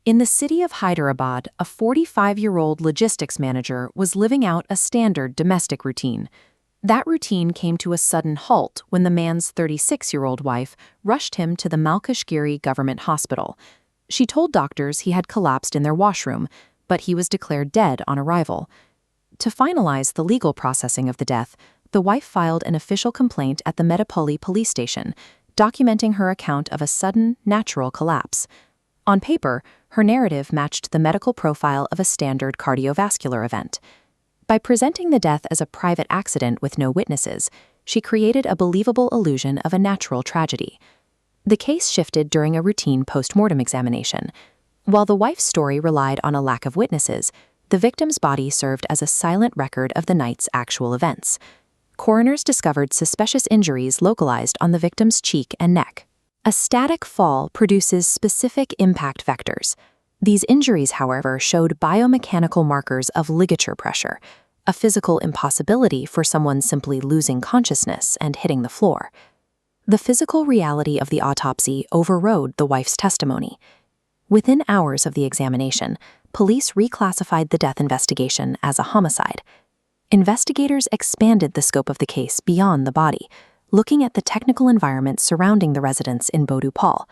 In the city of Hyderabad, a 45-year-old logistics manager was living out a standard domestic routine. That routine came to a sudden halt when the man's 36-year-old wife rushed him to the Malkashgiri government hospital. She told doctors he had collapsed in their washroom, but he was declared dead on arrival. To finalize the legal processing of the death, the wife filed an official complaint at the Medipoli police station, documenting her account of a sudden, natural collapse. On paper, her narrative matched the medical profile of a standard cardiovascular event. By presenting the death as a private accident with no witnesses, she created a believable illusion of a natural tragedy. The case shifted during a routine post-mortem examination. While the wife's story relied on a lack of witnesses, the victim's body served as a silent record of the night's actual events. Coroners discovered suspicious injuries localized on the victim's cheek and neck. A static fall produces specific impact vectors. These injuries, however, showed biomechanical markers of ligature pressure, a physical impossibility for someone simply losing consciousness and hitting the floor. The physical reality of the autopsy overrode the wife's testimony. Within hours of the examination, police reclassified the death investigation as a homicide. Investigators expanded the scope of the case beyond the body, looking at the technical environment surrounding the residence in Bodupal.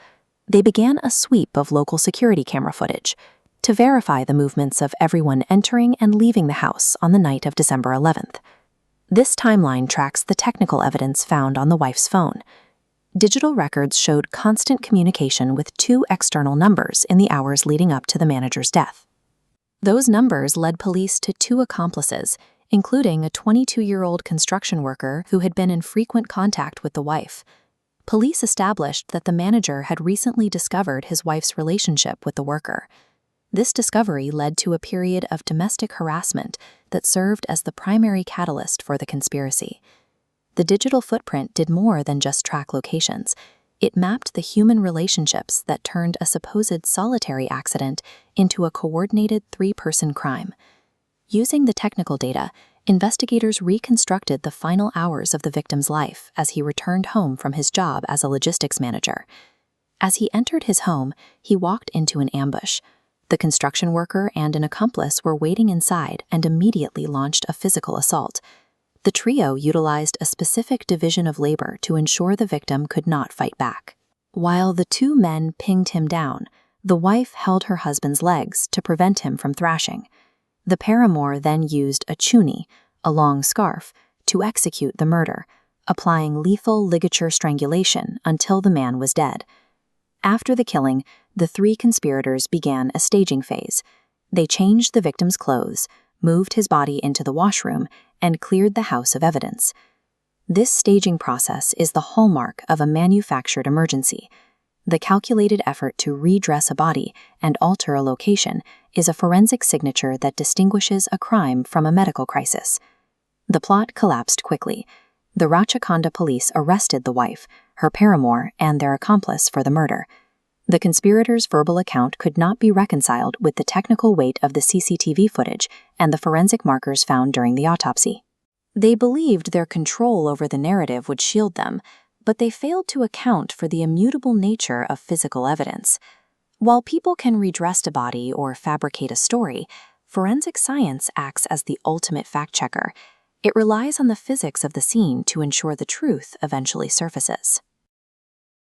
They began a sweep of local security camera footage to verify the movements of everyone entering and leaving the house on the night of December 11th. This timeline tracks the technical evidence found on the wife's phone. Digital records showed constant communication with two external numbers in the hours leading up to the manager's death. Those numbers led police to two accomplices, including a 22-year-old construction worker who had been in frequent contact with the wife. Police established that the manager had recently discovered his wife's relationship with the worker. This discovery led to a period of domestic harassment that served as the primary catalyst for the conspiracy. The digital footprint did more than just track locations. It mapped the human relationships that turned a supposed solitary accident into a coordinated three-person crime. Using the technical data, investigators reconstructed the final hours of the victim's life as he returned home from his job as a logistics manager. As he entered his home, he walked into an ambush. The construction worker and an accomplice were waiting inside and immediately launched a physical assault. The trio utilized a specific division of labor to ensure the victim could not fight back. While the two men pinned him down, the wife held her husband's legs to prevent him from thrashing. The paramour then used a chuni, a long scarf, to execute the murder, applying lethal ligature strangulation until the man was dead. After the killing, the three conspirators began a staging phase. They changed the victim's clothes, moved his body into the washroom, and cleared the house of evidence. This staging process is the hallmark of a manufactured emergency. The calculated effort to redress a body and alter a location is a forensic signature that distinguishes a crime from a medical crisis. The plot collapsed quickly. The Rachakonda police arrested the wife, her paramour, and their accomplice for the murder. The conspirators' verbal account could not be reconciled with the technical weight of the CCTV footage and the forensic markers found during the autopsy. They believed their control over the narrative would shield them, but they failed to account for the immutable nature of physical evidence. While people can redress a body or fabricate a story, forensic science acts as the ultimate fact-checker. It relies on the physics of the scene to ensure the truth eventually surfaces.